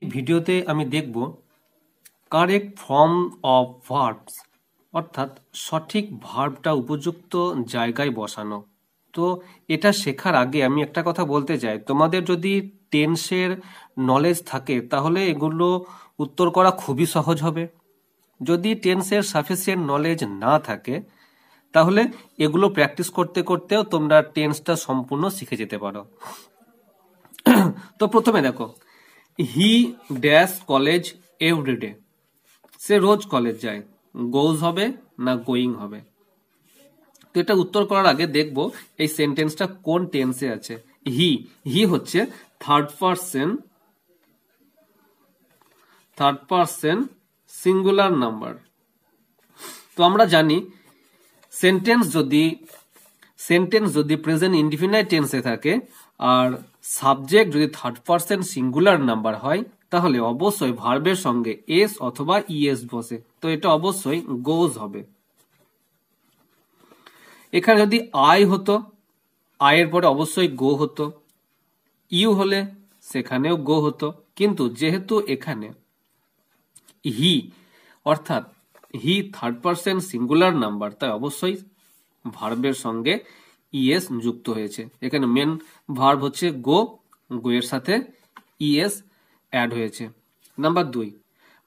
ভিডিওতে আমি দেখব কারেক্ট ফর্ম অফ ভার্বস, অর্থাৎ সঠিক ভার্বটা উপযুক্ত জায়গায় বসানো। তো এটা শেখার আগে আমি একটা কথা বলতে চাই, তোমাদের যদি টেন্সের নলেজ থাকে তাহলে এগুলো উত্তর করা খুবই সহজ হবে। যদি টেন্সের সাফিসিয়েন্ট নলেজ না থাকে তাহলে এগুলো প্র্যাকটিস করতে করতেও তোমরা টেন্সটা সম্পূর্ণ শিখে যেতে পারো। তো প্রথমে দেখো, হি ড্যাশ কলেজ এভরিডে, সে রোজ কলেজ যায়। গোজ হবে না গোয়িং হবে? তো এটা উত্তর করার আগে দেখবো এই সেন্টেন্সটা কোন টেন্সে আছে। হি হি হচ্ছে থার্ড পারসন সিঙ্গুলার নাম্বার। তো আমরা জানি সেন্টেন্স যদি প্রেজেন্ট ইনডিফিনাইট টেন্সে থাকে আর সাবজেক্ট যদি থার্ড পারসন সিঙ্গুলার নাম্বার হয় তাহলে অবশ্যই ভার্বের সঙ্গে এস অথবা ইএস বসে। তো এটা অবশ্যই গোজ হবে। এখানে যদি আই হতো, আয়ের পরে অবশ্যই গো হতো। ইউ হলে সেখানেও গো হতো, কিন্তু যেহেতু এখানে হি অর্থাৎ he third person singular number, তাই অবশ্যই ভার্বের সঙ্গে ইএস যুক্ত হয়েছে। এখানে মেন ভার্ব হচ্ছে গো, গো এর সাথে ইএস অ্যাড হয়েছে। Number 2,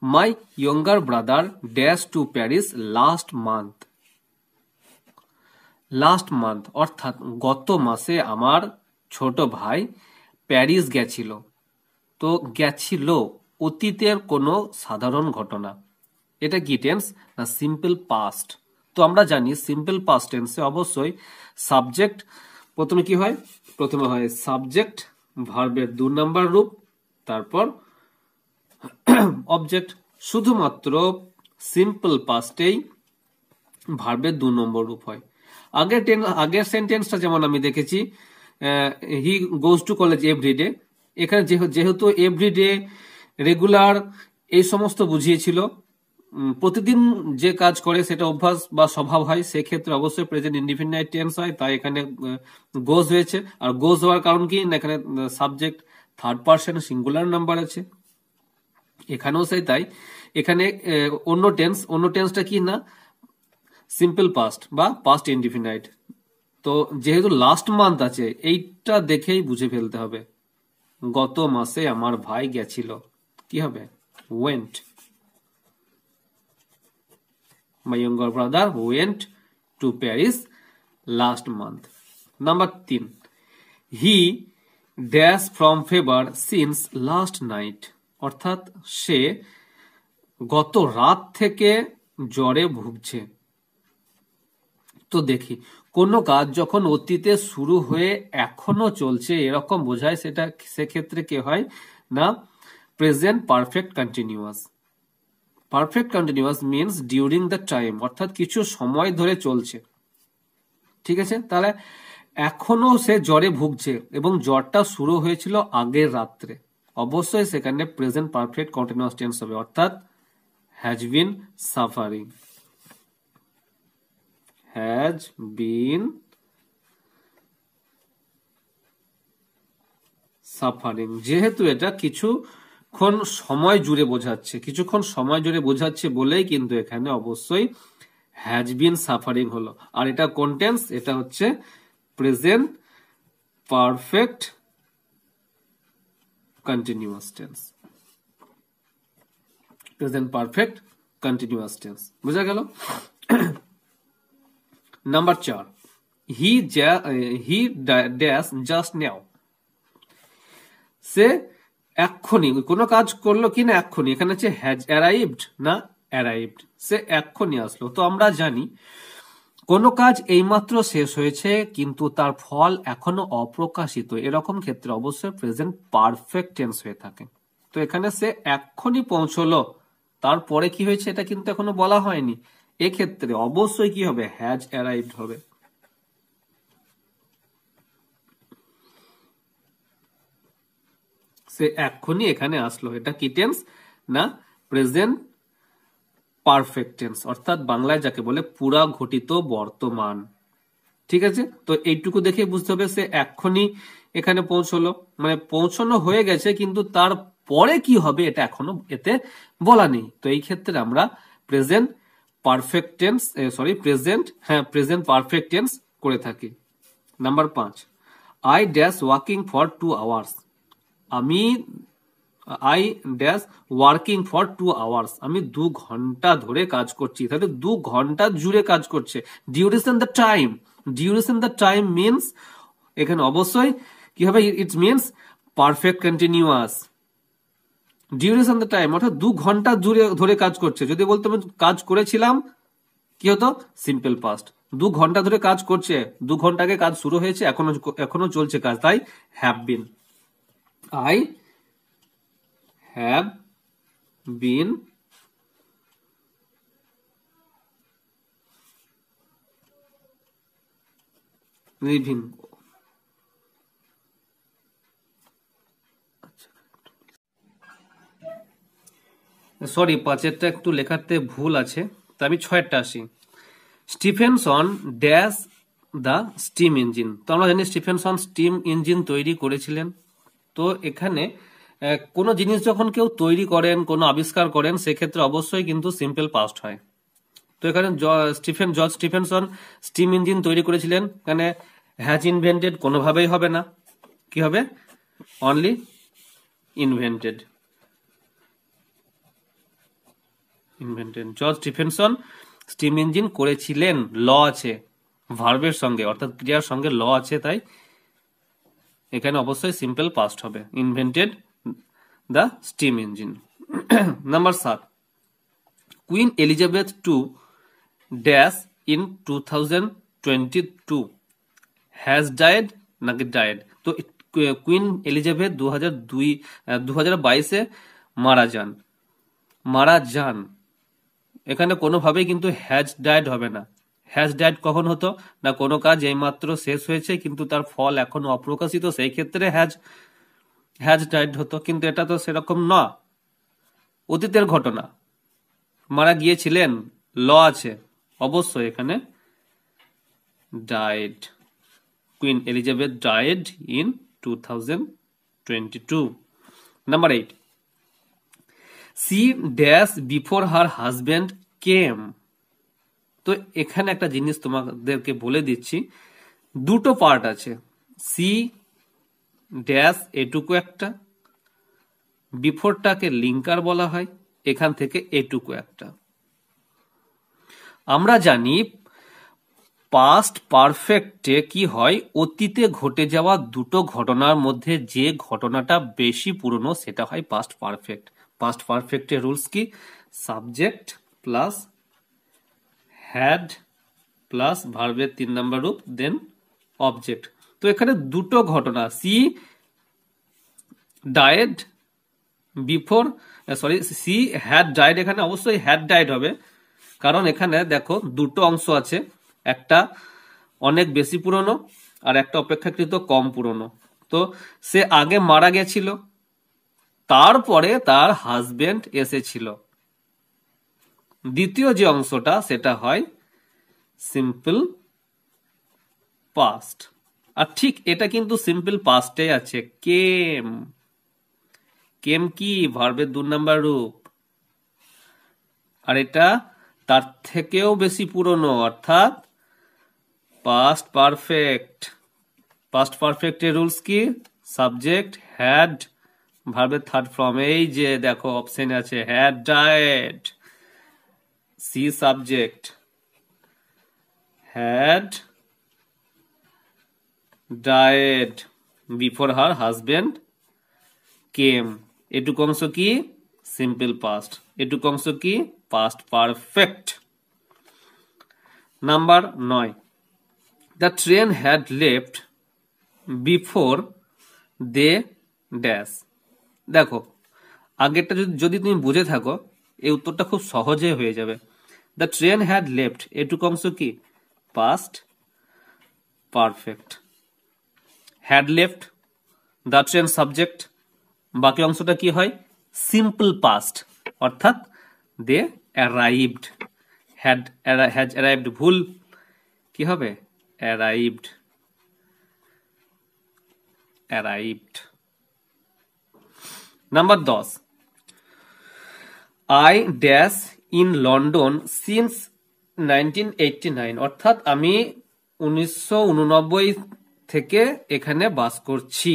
my younger brother dash to Paris last month অর্থাৎ গত মাসে আমার ছোট ভাই প্যারিস গেছিল। তো গেছিল অতীতের কোনো সাধারণ ঘটনা। এটা কি টেন্স না সিম্পল পাস্ট। তো আমরা জানি সিম্পল পাস্ট টেন্সে অবশ্যই সাবজেক্ট প্রথমে কি হয়, প্রথমে হয় সাবজেক্ট, ভার্বের 2 নম্বর রূপ, তারপর অবজেক্ট। শুধুমাত্র সিম্পল পাস্টেই ভার্বের 2 নম্বর রূপ হয়। আগের সেন্টেন্সটা যেমন আমি দেখেছি, হি গোজ টু কলেজ এভরিডে, এখানে যেহেতু এভরিডে রেগুলার এই সমস্ত বুঝিয়েছিল, প্রতিদিন যে কাজ করে সেটা অভ্যাস বা স্বভাব হয়, সেক্ষেত্রে অবশ্যই প্রেজেন্ট ইনডিফিনাইট টেন্স হয়, তাই এখানে গোজ হয়েছে। আর গোজ হওয়ার কারণ কি না, এখানে subject third person singular number আছে, এখানেও সেই তাই। এখানে অন্য টেন্সটা কি না সিম্পল পাস্ট বা পাস্ট ইনডিফিনাইট। তো যেহেতু লাস্ট মান্থ আছে, এইটা দেখেই বুঝে ফেলতে হবে গত মাসে আমার ভাই গেছিল, কি হবে went. My younger brother went to Paris last month. Number 3, he dash from fever since last night অর্থাৎ সে গত রাত থেকে জ্বরে ভুগছে। তো দেখি, কোনো কাজ যখন অতীতে শুরু হয়ে এখনো চলছে এরকম বোঝায়, সেক্ষেত্রে কি হয় না present perfect continuous. Perfect continuous means during the time, অর্থাৎ কিছু সময় ধরে চলছে। ঠিক আছে, তাহলে এখনো সে জ্বরে ভুগছে এবং জ্বরটা শুরু হয়েছিল আগের রাত্রে, অবশ্যই সেখানে প্রেজেন্ট পারফেক্ট কন্টিনিউয়াস টেন্স হবে, অর্থাৎ হ্যাজ বিন সাফারিং। যেহেতু এটা কিছুক্ষণ সময় জুড়ে বোঝাচ্ছে বলেই কিন্তু এখানে অবশ্যই হ্যাজ বিন সাফারিং হলো। আর এটা কোন টেন্স? এটা হচ্ছে প্রেজেন্ট পারফেক্ট কন্টিনিউয়াস টেন্স। বুঝা গেল? Number 4, he dash just now, সে এক্ষুনি কোনো কাজ করলো কি না এক্ষুনি, এখানে হচ্ছে হ্যাজ অ্যারাইভড না অ্যারাইভড, সে এক্ষুনি আসলো। তো আমরা জানি কোনো কাজ এইমাত্র শেষ হয়েছে কিন্তু তার ফল এখনো অপ্রকাশিত, এরকম ক্ষেত্রে অবশ্যই প্রেজেন্ট পারফেক্ট টেন্স হয়ে থাকে। তো এখানে সে এক্ষুনি পৌঁছলো, তারপরে কি হয়েছে এটা কিন্তু এখনো বলা হয়নি, এক্ষেত্রে অবশ্যই কি হবে হ্যাজ অ্যারাইভড হবে। সে এক্ষুনি এখানে আসলো, এটা কি টেন্স না প্রেজেন্ট পারফেক্ট টেন্স, অর্থাৎ বাংলায় যাকে বলে পুরা ঘটিত বর্তমান। ঠিক আছে, তো এইটুকু দেখে বুঝতে হবে সে এক্ষুনি এখানে পৌঁছলো, মানে পৌঁছানো হয়ে গেছে কিন্তু তার পরে কি হবে এটা এখনো এতে বলা নেই। তো এই ক্ষেত্রে আমরা present perfect tense present perfect tense করে থাকি। Number 5, I dash working for 2 hours. I dash working for 2 hours, আমি 2 ঘন্টা ধরে কাজ করছি। তাহলে 2 ঘন্টা জুড়ে কাজ করছে। ডিউরেশন দ্য টাইম মিনস এখানে অবশ্যই কি হবে, it means perfect continuous. Duration the time অর্থাৎ 2 ঘন্টা জুড়ে ধরে কাজ করছে। যদি বলতো আমি কাজ করেছিলাম কি হতো, সিম্পল পাস্ট। 2 ঘন্টা ধরে কাজ করছে, 2 ঘন্টা আগে কাজ শুরু হয়েছে, এখনো চলছে কাজ, তাই have been. I have been living. Sorry, 5এরটা একটু লেখাতে ভুল আছে, তা আমি 6এরটা আসি। Stephenson dash the steam engine. তো আমরা জানি স্টিফেনসন স্টিম ইঞ্জিন তৈরি করেছিলেন। তো এখানে কোনো জিনিস যখন কেউ তৈরি করেন, কোনো আবিষ্কার করেন, সেক্ষেত্রে অবশ্যই কিন্তু সিম্পল পাস্ট হয়। তো এখানে জর্জ স্টিফেনসন স্টিম ইঞ্জিন তৈরি করেছিলেন, এখানে হ্যাজ ইনভেন্টেড কোনোভাবেই হবে না, কি হবে, only invented. George Stephenson steam engine করেছিলেন, ল আছে ভার্বের সঙ্গে, অর্থাৎ ক্রিয়ার সঙ্গে ল আছে, তাই এখানে অবশ্যই সিম্পল পাস্ট হবে, invented the steam engine. Number 7, Queen Elizabeth II dash in 2022 has died নাকি died। তো কুইন এলিজাবেথ 2022 মারা যান। এখানে কোনোভাবেই কিন্তু হ্যাজ ডাইড হবে না। হ্যাজ ডাইড কখন হতো না, কোনো কাজ এইমাত্র শেষ হয়েছে কিন্তু তার ফল এখনো অপ্রকাশিত, সেই ক্ষেত্রে হ্যাজ ডাইড হতো, কিন্তু এটা তো সেরকম না, অতীতের ঘটনা, মারা গিয়েছিলেন, ল আছে, অবশ্যই এখানে died. Queen Elizabeth died in 2022। Number 8, she dash before her husband came. তো এখানে একটা জিনিস তোমাদেরকে বলে দিচ্ছি, দুটো পার্ট আছে, সি ড্যাশ এটুকু একটা, বিফোরটাকে লিঙ্কার বলা হয়, এখান থেকে এটুকু একটা। আমরা জানি পাস্ট পারফেক্টে কি হয়, অতীতে ঘটে যাওয়া দুটো ঘটনার মধ্যে যে ঘটনাটা বেশি পুরনো সেটা হয় পাস্ট পারফেক্ট। পাস্ট পারফেক্টের রুলস কি, সাবজেক্ট প্লাস হ্যাড প্লাস ভার্বের 3 নম্বর রূপ দেন অবজেক্ট। তো এখানে দুটো ঘটনা, she died before, she had died, এখানে অবশ্যই হ্যাড ডাইড হবে, কারণ এখানে দেখো দুটো অংশ আছে, একটা অনেক বেশি পুরনো আর একটা অপেক্ষাকৃত কম পুরনো। তো সে আগে মারা গেছিল, তারপরে তার হাজবেন্ড এসেছিল। দ্বিতীয় যে অংশটা সেটা হয় সিম্পল পাস্ট, আর ঠিক এটা কিন্তু সিম্পল পাস্টে আছে, কেম। কেম কি, ভার্বের 2 নম্বর রূপ, আর এটা তার থেকেও বেশি পুরনো, অর্থাৎ পাস্ট পারফেক্ট। পাস্ট পারফেক্টের রুলস কি, সাবজেক্ট হ্যাড ভার্বের 3rd ফর্ম, এই যে দেখো অপশন আছে, had died, she subject, had died before her husband came. এটুকু অংশ কি, সিম্পল পাস্ট, এটুকু অংশ কি, past perfect. Number 9, the train had left before they dash. দেখো আগেরটা যদি তুমি বুঝে থাকো, এই উত্তরটা খুব সহজে হয়ে যাবে। দ্য ট্রেন হ্যাড লেফট, এটুকু অংশ কি, past perfect. Had left, the train subject, বাকি অংশটা কি হয়, সিম্পল পাস্ট, অর্থাৎ দে অ্যারাইভড। হ্যাজ অ্যারাইভড ভুল, কি হবে, arrived. Number 10, I dash in London since 1989, অর্থাৎ আমি 1989 থেকে এখানে বাস করছি।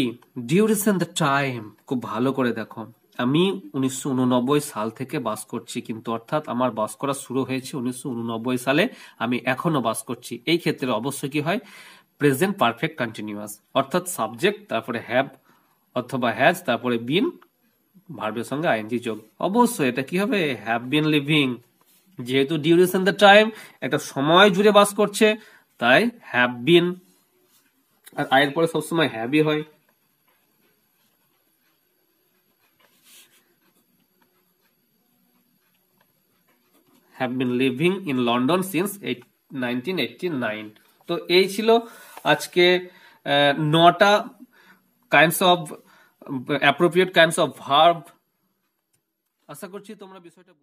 ডিউরেশন দ্য টাইম, খুব ভালো করে দেখো, আমি 1989 সাল থেকে বাস করছি, কিন্তু অর্থাৎ আমার বাস করা শুরু হয়েছে 1989 সালে, আমি এখনো বাস করছি। এই ক্ষেত্রে অবশ্যই কি হয়, প্রেজেন্ট পারফেক্ট কন্টিনিউয়াস, অর্থাৎ সাবজেক্ট তারপরে হ্যাভ অথবা হ্যাজ তারপরে বিন, ভার্বের সঙ্গে আইএনজি যোগ। অবশ্যই এটা কি হবে, হ্যাভ বিন লিভিং, যেহেতু ডিউরেশন দ্য টাইম একটা সময় জুড়ে বাস করছে, তাই হ্যাভ বিন, আর আয়ের পরে সবসময় হ্যাভই হয়। Have been living in London since 1989। তো এই ছিল আজকে 9টা kinds of appropriate kinds of verb. আশা করছি তোমরা বিষয়টা